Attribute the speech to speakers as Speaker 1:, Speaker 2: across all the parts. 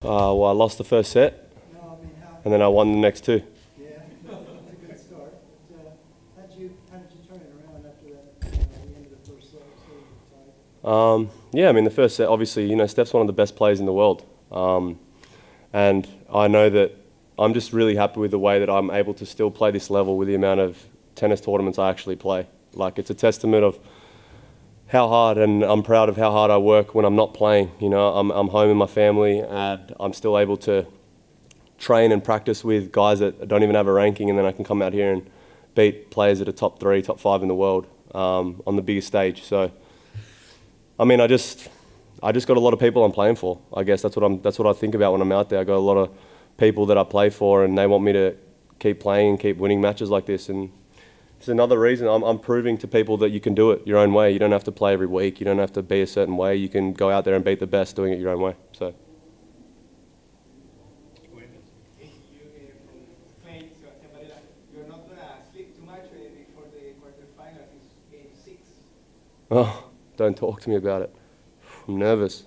Speaker 1: Well, I lost the first set, and then I won the next two.
Speaker 2: Yeah, that's a good start. How did you turn it around after that, the end of the first set?
Speaker 1: Yeah, I mean, the first set, obviously, you know, Steph's one of the best players in the world. And I know that I'm just really happy with the way that I'm able to still play this level with the amount of tennis tournaments I actually play. Like, it's a testament of how hard, and I'm proud of how hard I work when I'm not playing. You know, I'm home with my family, and I'm still able to train and practice with guys that don't even have a ranking, and then I can come out here and beat players that are top 3, top 5 in the world on the biggest stage. So, I mean, I just got a lot of people I'm playing for. I guess that's what I think about when I'm out there. I got a lot of people that I play for, and they want me to keep playing and keep winning matches like this. And it's another reason I'm proving to people that you can do it your own way. You don't have to play every week. You don't have to be a certain way. You can go out there and beat the best doing it your own way. So.
Speaker 3: You're not going to sleep too much before the quarterfinals. It's game 6.
Speaker 1: Oh, don't talk to me about it. I'm nervous.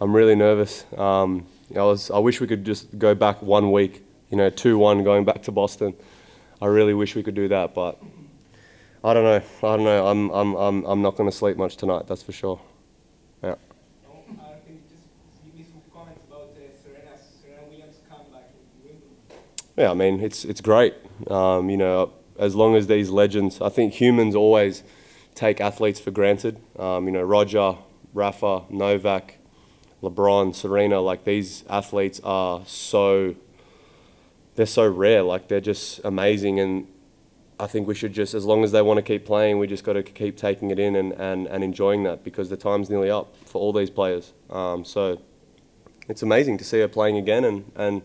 Speaker 1: I'm really nervous. I wish we could just go back 1 week, you know, 2-1 going back to Boston. I really wish we could do that, but I don't know. I'm not going to sleep much tonight, that's for sure. Yeah.
Speaker 3: Can you just give me some comments about Serena Williams' comeback in Wimbledon?
Speaker 1: Yeah, I mean, it's great. You know, as long as these legends, I think humans always take athletes for granted. You know, Roger, Rafa, Novak, LeBron, Serena, like, these athletes are they're so rare, like, they're just amazing, and I think we should just, as long as they want to keep playing, we just got to keep taking it in and enjoying that, because the time's nearly up for all these players. So it's amazing to see her playing again and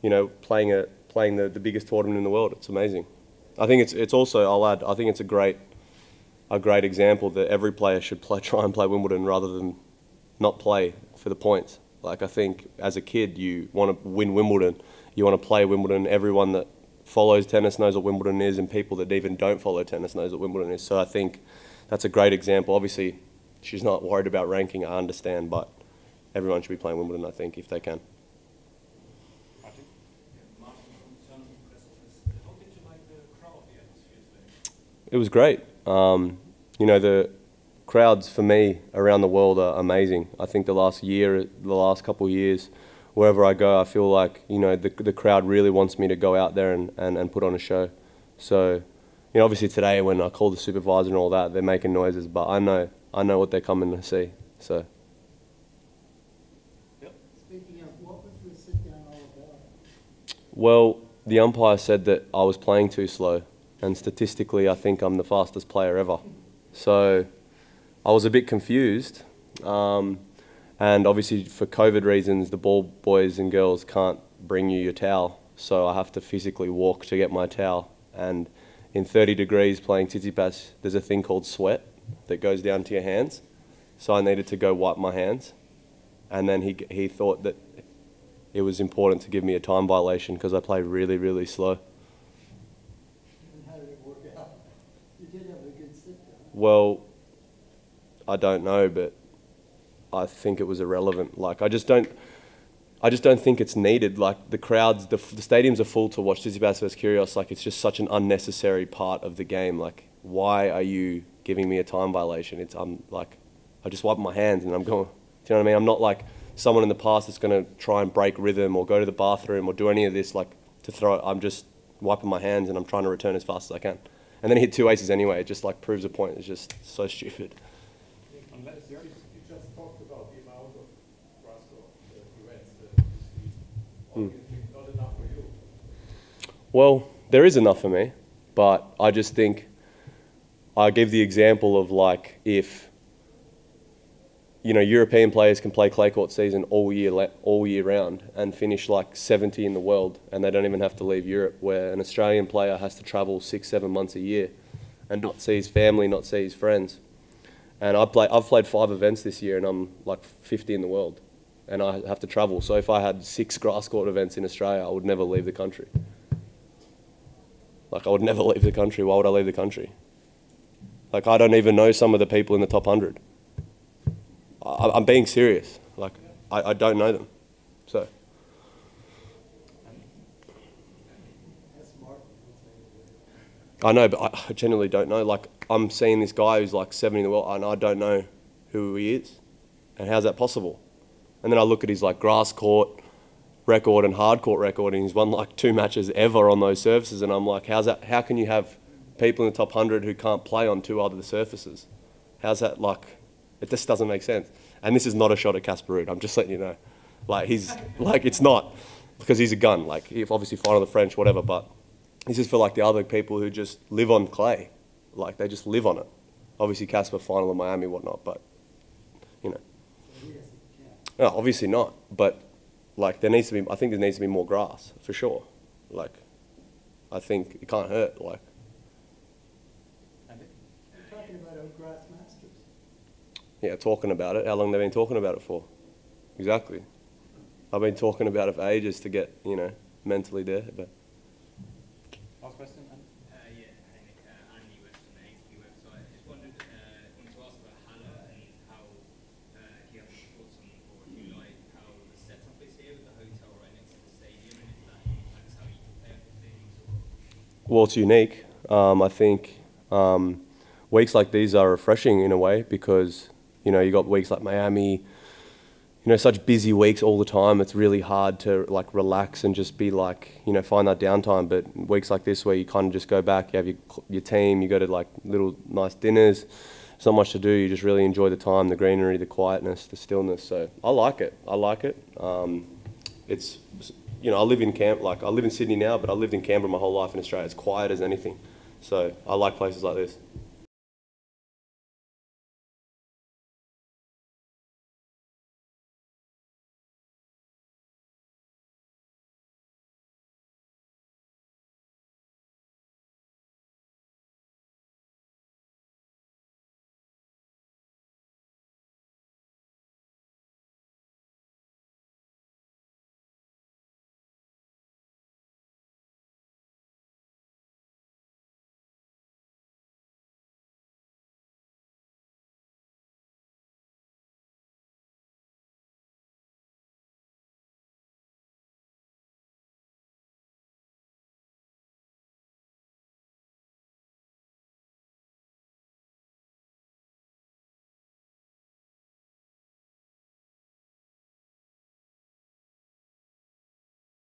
Speaker 1: you know, playing the biggest tournament in the world. It's amazing. I think it's also, I'll add, I think it's a great example that every player should try and play Wimbledon rather than not play for the points. Like, I think as a kid you want to win Wimbledon, you want to play Wimbledon. Everyone that follows tennis knows what Wimbledon is, and people that even don't follow tennis knows what Wimbledon is. So I think that's a great example. Obviously, she's not worried about ranking, I understand, but everyone should be playing Wimbledon, I think, if they can. It was great. You know, the crowds for me around the world are amazing. I think the last couple of years, wherever I go, I feel like, you know, the crowd really wants me to go out there and put on a show. So, you know, obviously today when I call the supervisor and all that, they're making noises, but I know what they're coming to see. So.
Speaker 2: Yep. Speaking of, what was the sit down all about?
Speaker 1: Well, the umpire said that I was playing too slow, and statistically I think I'm the fastest player ever. So I was a bit confused. And obviously for COVID reasons, the ball boys and girls can't bring you your towel. So I have to physically walk to get my towel. And in 30 degrees playing Tsitsipas, there's a thing called sweat that goes down to your hands. So I needed to go wipe my hands. And then he thought that it was important to give me a time violation because I played really, really slow.
Speaker 2: And how did it work out? You did have a good sit down.
Speaker 1: Well, I don't know, but I think it was irrelevant. Like, I just don't think it's needed. Like, the crowds, the stadiums are full to watch Tsitsipas versus Kyrgios. Like, it's just such an unnecessary part of the game. Like, why are you giving me a time violation? I'm like, I just wipe my hands and I'm going. Do you know what I mean? I'm not like someone in the past that's going to try and break rhythm or go to the bathroom or do any of this, like, to throw it. I'm just wiping my hands and I'm trying to return as fast as I can. And then he hit 2 aces anyway. It just, like, proves a point. It's just so stupid.
Speaker 4: Unless you just talked about the amount of grass court events that you see, not enough for you.
Speaker 1: Well, there is enough for me, but I just think I give the example of, like, if, you know, European players can play clay court season all year round and finish like 70 in the world, and they don't even have to leave Europe, where an Australian player has to travel 6-7 months a year and not see his family, not see his friends. And I've played 5 events this year, and I'm like 50 in the world, and I have to travel. So if I had 6 grass court events in Australia, I would never leave the country. Like, I would never leave the country. Why would I leave the country? Like, I don't even know some of the people in the top 100. I'm being serious. Like, I don't know them. So.
Speaker 2: That's smart.
Speaker 1: I know, but I genuinely don't know. Like, I'm seeing this guy who's like 70 in the world, and I don't know who he is. And how's that possible? And then I look at his like grass court record and hard court record, and he's won like 2 matches ever on those surfaces. And I'm like, how's that? How can you have people in the top 100 who can't play on 2 other surfaces? How's that like? It just doesn't make sense. And this is not a shot at Casper Ruud. I'm just letting you know. Like, he's like, it's not, because he's a gun. Like, he obviously final the French, whatever. But this is for like the other people who just live on clay. Like, they just live on it. Obviously, Casper final in Miami, whatnot. But you know, no, obviously not. But like, there needs to be. I think there needs to be more grass for sure. Like, I think it can't hurt. Like,
Speaker 2: We're talking about a grass masters.
Speaker 1: yeah, talking about it. How long they've been talking about it for? Exactly. I've been talking about it for ages to get, you know, mentally there. But
Speaker 4: Last question.
Speaker 5: Yeah, hey Nick, Andy West from the ATP website. I just wanted to ask about Halle and how if you have any thoughts on, or if you like, how the setup is here with the hotel right next to the stadium, and if that impacts how you prepare for things.
Speaker 1: well, it's unique. I think weeks like these are refreshing in a way because, you know, you got weeks like Miami. You know, such busy weeks all the time, it's really hard to like relax and just be like, you know, find that downtime. But weeks like this where you kind of just go back, you have your team, you go to like little nice dinners, there's not much to do, you just really enjoy the time, the greenery, the quietness, the stillness. So I like it. It's, you know, I live in Sydney now, but I lived in Canberra my whole life in Australia. It's quiet as anything. So I like places like this.